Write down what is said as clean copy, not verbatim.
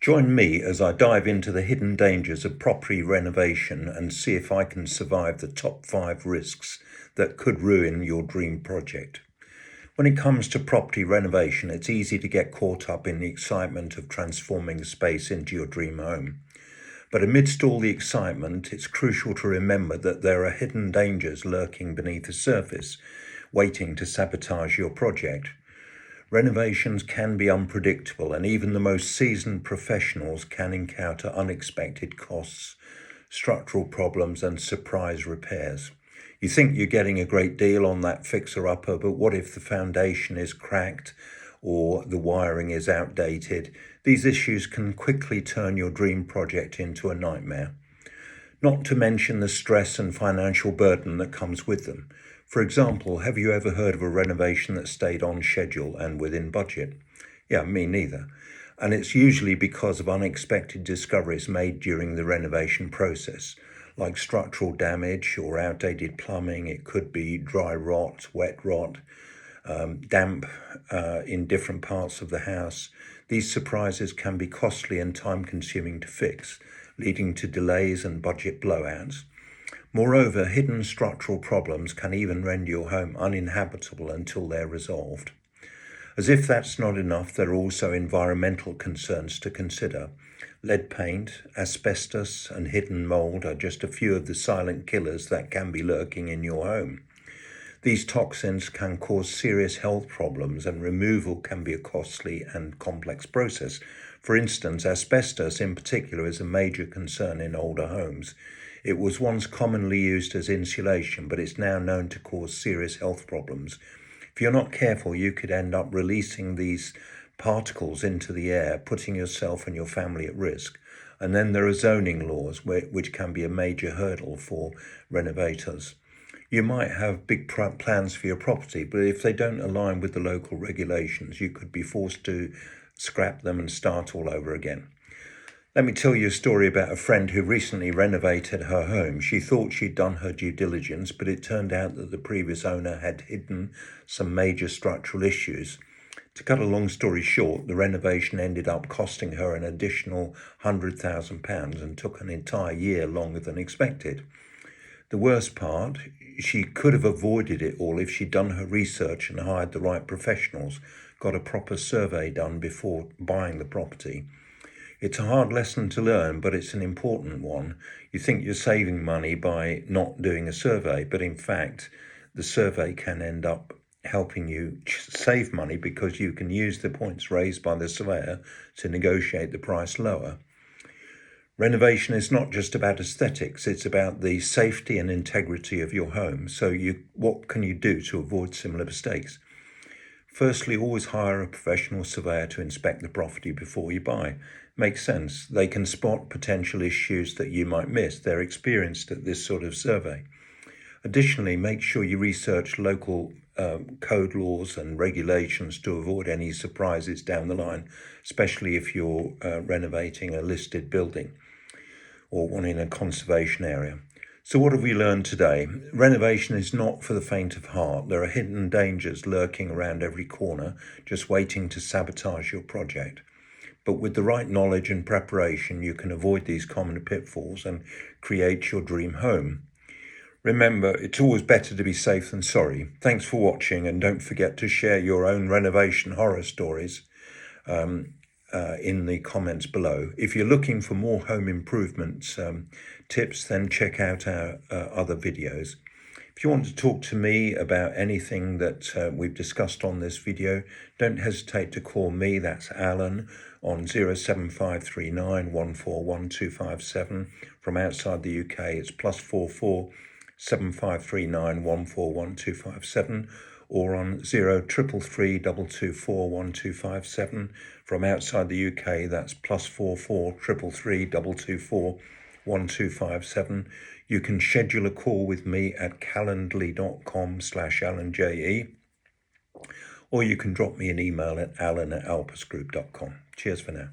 Join me as I dive into the hidden dangers of property renovation and see if I can survive the top 5 risks that could ruin your dream project. When it comes to property renovation, it's easy to get caught up in the excitement of transforming a space into your dream home. But amidst all the excitement, it's crucial to remember that there are hidden dangers lurking beneath the surface, waiting to sabotage your project. Renovations can be unpredictable, and even the most seasoned professionals can encounter unexpected costs, structural problems, and surprise repairs. You think you're getting a great deal on that fixer-upper, but what if the foundation is cracked or the wiring is outdated? These issues can quickly turn your dream project into a nightmare. Not to mention the stress and financial burden that comes with them. For example, have you ever heard of a renovation that stayed on schedule and within budget? Yeah, me neither. And it's usually because of unexpected discoveries made during the renovation process, like structural damage or outdated plumbing. It could be dry rot, wet rot, damp in different parts of the house. These surprises can be costly and time-consuming to fix, leading to delays and budget blowouts. Moreover, hidden structural problems can even render your home uninhabitable until they're resolved. As if that's not enough, there are also environmental concerns to consider. Lead paint, asbestos, and hidden mold are just a few of the silent killers that can be lurking in your home. These toxins can cause serious health problems, and removal can be a costly and complex process. For instance, asbestos in particular is a major concern in older homes. It was once commonly used as insulation, but it's now known to cause serious health problems. If you're not careful, you could end up releasing these particles into the air, putting yourself and your family at risk. And then there are zoning laws, which can be a major hurdle for renovators. You might have big plans for your property, but if they don't align with the local regulations, you could be forced to scrap them and start all over again. Let me tell you a story about a friend who recently renovated her home. She thought she'd done her due diligence, but it turned out that the previous owner had hidden some major structural issues. To cut a long story short, the renovation ended up costing her an additional £100,000 and took an entire year longer than expected. The worst part, she could have avoided it all if she'd done her research and hired the right professionals, got a proper survey done before buying the property. It's a hard lesson to learn, but it's an important one. You think you're saving money by not doing a survey, but in fact, the survey can end up helping you save money because you can use the points raised by the surveyor to negotiate the price lower. Renovation is not just about aesthetics, it's about the safety and integrity of your home. So what can you do to avoid similar mistakes? Firstly, always hire a professional surveyor to inspect the property before you buy. Makes sense. They can spot potential issues that you might miss. They're experienced at this sort of survey. Additionally, make sure you research local code laws and regulations to avoid any surprises down the line, especially if you're renovating a listed building or one in a conservation area. So what have we learned today? Renovation is not for the faint of heart. There are hidden dangers lurking around every corner, just waiting to sabotage your project. But with the right knowledge and preparation, you can avoid these common pitfalls and create your dream home. Remember, it's always better to be safe than sorry. Thanks for watching, and don't forget to share your own renovation horror stories in the comments below. If you're looking for more home improvements tips, then check out our other videos. If you want to talk to me about anything that we've discussed on this video, don't hesitate to call me, that's Alan, on 07539 141257. From outside the UK, it's +44 7539 141257, or on 0333 224 1257. From outside the UK, that's +44 333 224 1257. You can schedule a call with me at calendly.com/AlanJE, or you can drop me an email at alan@alpusgroup.com. Cheers for now.